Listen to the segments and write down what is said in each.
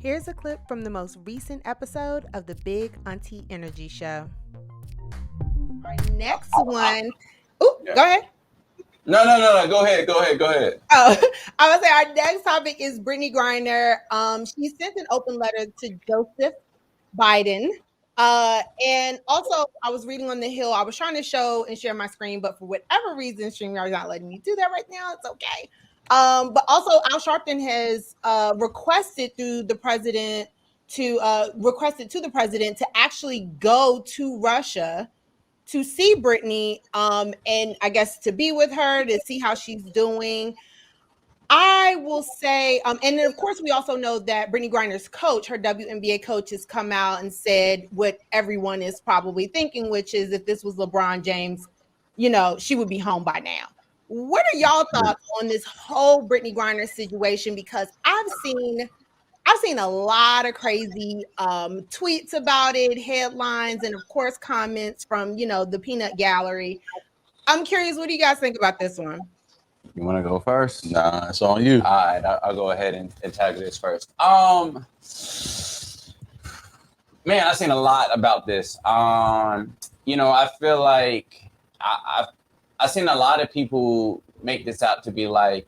Here's a clip from the most recent episode of the Big Auntie Energy Show. Our next one. Oh, yeah. Go ahead. No. Go ahead. Oh, I would say our next topic is Brittney Griner. She sent an open letter to Joseph Biden. And also, I was reading on the Hill. I was trying to show and share my screen, but for whatever reason, StreamYard is not letting me do that right now. It's okay. But also, Al Sharpton has requested to the president to actually go to Russia to see Brittney, and I guess to be with her, to see how she's doing. I will say, and then of course we also know that Brittney Griner's coach, her WNBA coach, has come out and said what everyone is probably thinking, which is if this was LeBron James, she would be home by now. What are y'all thoughts on this whole Brittney Griner situation? Because I've seen a lot of crazy tweets about it, headlines, and of course comments from the peanut gallery. I'm curious, what do you guys think about this one? You want to go first? Nah, it's on you. All right, I'll go ahead and tackle this first. Man, I've seen a lot about this. I feel like I've seen a lot of people make this out to be like,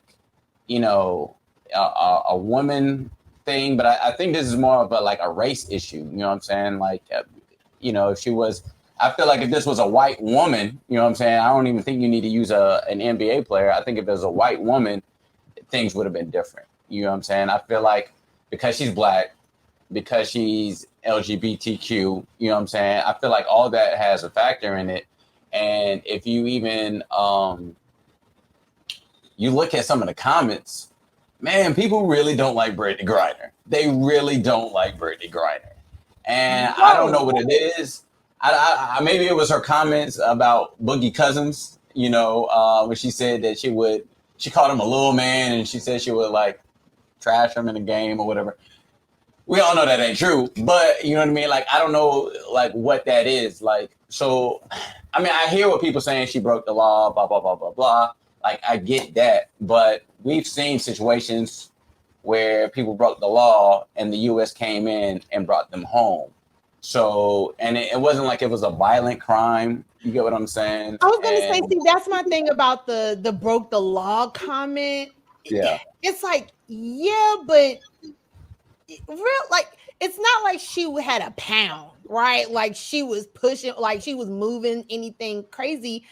a woman thing, but I think this is more of a race issue. You know what I'm saying? Like, if she was. I feel like if this was a white woman, you know what I'm saying? I don't even think you need to use an NBA player. I think if it was a white woman, things would have been different. You know what I'm saying? I feel like because she's black, because she's LGBTQ, you know what I'm saying? I feel like all that has a factor in it. And if you even, you look at some of the comments, man, people really don't like Brittney Griner. They really don't like Brittney Griner. And I don't know what it is. I maybe it was her comments about Boogie Cousins, when she said that she called him a little man and she said she would trash him in a game or whatever. We all know that ain't true, but you know what I mean? I don't know what that is. So, I mean, I hear what people saying she broke the law, blah, blah, blah, blah, blah. I get that, but we've seen situations where people broke the law and the U.S. came in and brought them home. So, and it wasn't like it was a violent crime. You get what I'm saying? I was going to say, see, that's my thing about the broke the law comment. Yeah. It's but it's not like she had a pound, right? Like she was pushing, like she was moving anything crazy.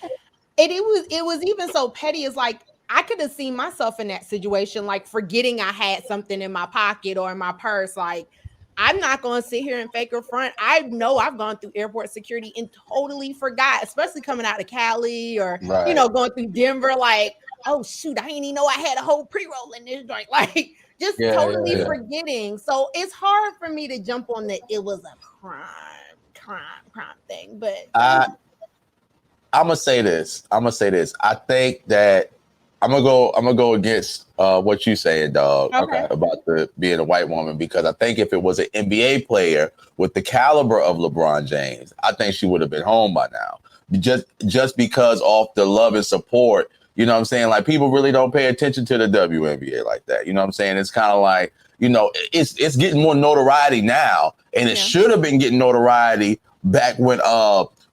And it was even so petty. It's like, I could have seen myself in that situation, forgetting I had something in my pocket or in my purse. I'm not going to sit here and fake or front. I know I've gone through airport security and totally forgot, especially coming out of Cali or, going through Denver. Oh, shoot, I didn't even know I had a whole pre-roll in this joint. Totally forgetting. So it's hard for me to jump on that it was a crime thing. But I'm going to say this. I think that I'm gonna go against what you saying, dog. Okay. About being a white woman, because I think if it was an NBA player with the caliber of LeBron James, I think she would have been home by now. Just because of the love and support, you know what I'm saying? People really don't pay attention to the WNBA like that. You know what I'm saying? It's kind of it's getting more notoriety now, and it should have been getting notoriety back when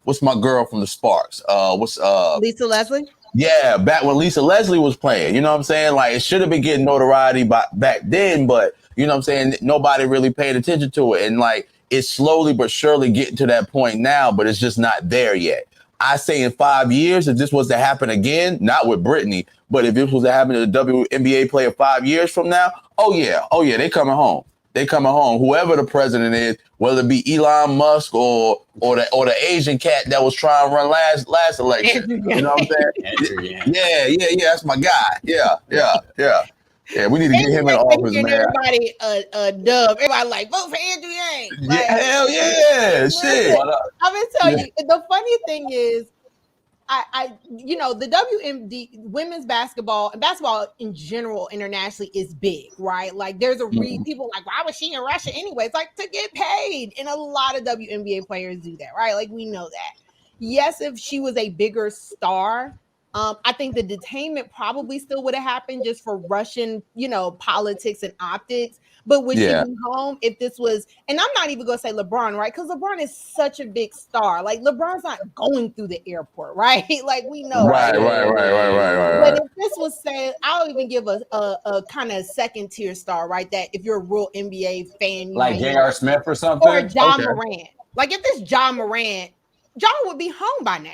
what's my girl from the Sparks? Lisa Leslie? Yeah, back when Lisa Leslie was playing, you know what I'm saying? It should have been getting notoriety back then, but you know what I'm saying? Nobody really paid attention to it. And it's slowly but surely getting to that point now, but it's just not there yet. I say in 5 years, if this was to happen again, not with Brittney, but if this was to happen to a WNBA player 5 years from now, oh yeah, they coming home. They coming home. Whoever the president is, whether it be Elon Musk or the Asian cat that was trying to run last election. You know what I'm saying? Yeah. That's my guy. Yeah. We need to get him in office, man. Everybody a dub. Everybody vote for Andrew Yang. Hell yeah. Shit. I'm gonna tell you. The funny thing is, the WNBA women's basketball and basketball in general internationally is big, right? There's a people why was she in Russia anyway? It's to get paid, and a lot of WNBA players do that, right? We know that. Yes, if she was a bigger star, I think the detainment probably still would have happened just for Russian, politics and optics. But would she be home if this was, and I'm not even going to say LeBron, right? Because LeBron is such a big star. Like, LeBron's not going through the airport, right? Like, we know Right. But if this was saying, I'll even give a kind of second tier star, right? That if you're a real NBA fan, you like may J.R. Smith or something, or John Morant. Like if this John Morant, John would be home by now.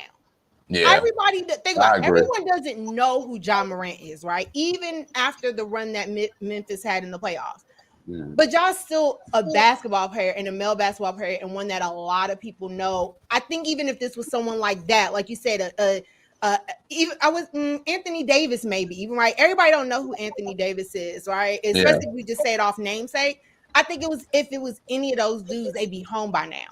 Yeah. Everybody think about everyone doesn't know who John Morant is, right? Even after the run that Memphis had in the playoffs. But John's still a basketball player and a male basketball player, and one that a lot of people know. I think even if this was someone like that, like you said, even I was Anthony Davis, maybe even right. Everybody don't know who Anthony Davis is, right? Especially if we just say it off namesake. I think if it was any of those dudes, they'd be home by now.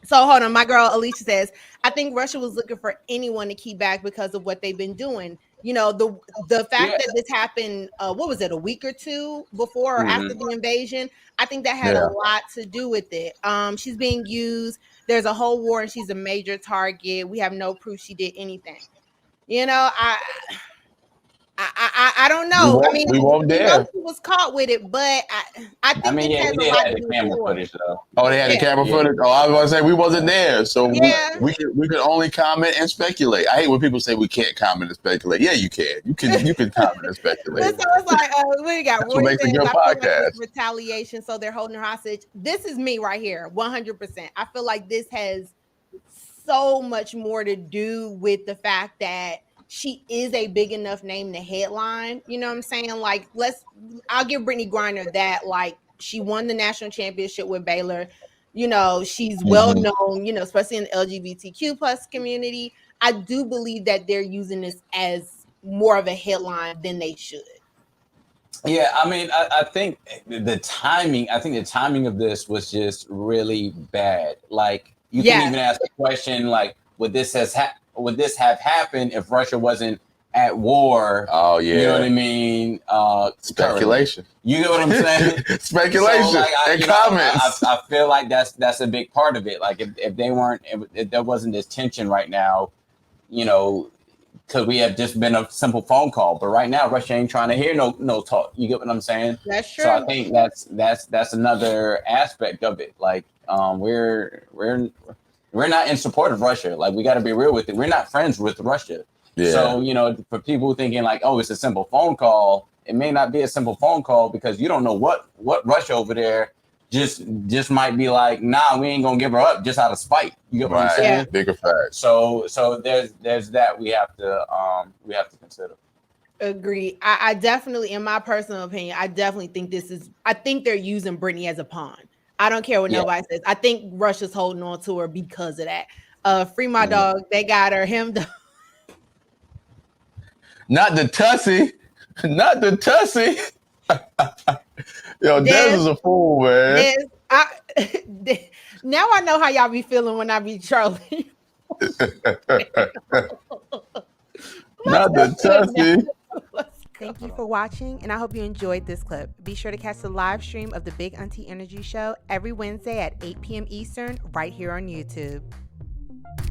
So hold on, my girl Alicia says, I think Russia was looking for anyone to keep back because of what they've been doing. The fact that this happened, what was it, a week or two before or after the invasion? I think that had a lot to do with it. She's being used. There's a whole war and she's a major target. We have no proof she did anything. I don't know. We won't dare. She was caught with it, but I think it has a lot to do with camera footage, though. Oh, they had the camera footage. Oh, I was going to say we wasn't there, so we can only comment and speculate. I hate when people say we can't comment and speculate. Yeah, you can. You can comment and speculate. So it's like we got That's what makes a good podcast. Retaliation, so they're holding her hostage. This is me right here, 100%. I feel like this has so much more to do with the fact that she is a big enough name to headline. You know what I'm saying? Like, I'll give Brittney Griner that. Like, she won the national championship with Baylor. She's well known, especially in the LGBTQ plus community. I do believe that they're using this as more of a headline than they should. Yeah, I think the timing of this was just really bad. Like, you can even ask the question, like, would this have happened if Russia wasn't at war? Oh yeah, you know what I mean. Speculation. You know what I'm saying? Speculation. So, like, comments. I feel like that's a big part of it. Like if there wasn't this tension right now, because we have just been a simple phone call. But right now, Russia ain't trying to hear no talk. You get what I'm saying? That's true. So I think that's another aspect of it. Like we're not in support of Russia. Like, we got to be real with it. We're not friends with Russia. Yeah. So, for people thinking like, oh, it's a simple phone call, it may not be a simple phone call because you don't know what Russia over there just might be like, nah, we ain't gonna give her up just out of spite. You get what I'm saying? Yeah. Bigger fact. So there's that we have to consider. Agree. I definitely, in my personal opinion, I definitely think I think they're using Brittney as a pawn. I don't care what nobody says. I think Russia's holding on to her because of that. Free my dog. They got her. Him. Not the Tussie. Not the Tussie. Yo, Des is a fool, man. Now I know how y'all be feeling when I be trolling. Not the Tussie. Thank you for watching, and I hope you enjoyed this clip. Be sure to catch the live stream of the Big Auntie Energy Show every Wednesday at 8 p.m. Eastern right here on YouTube.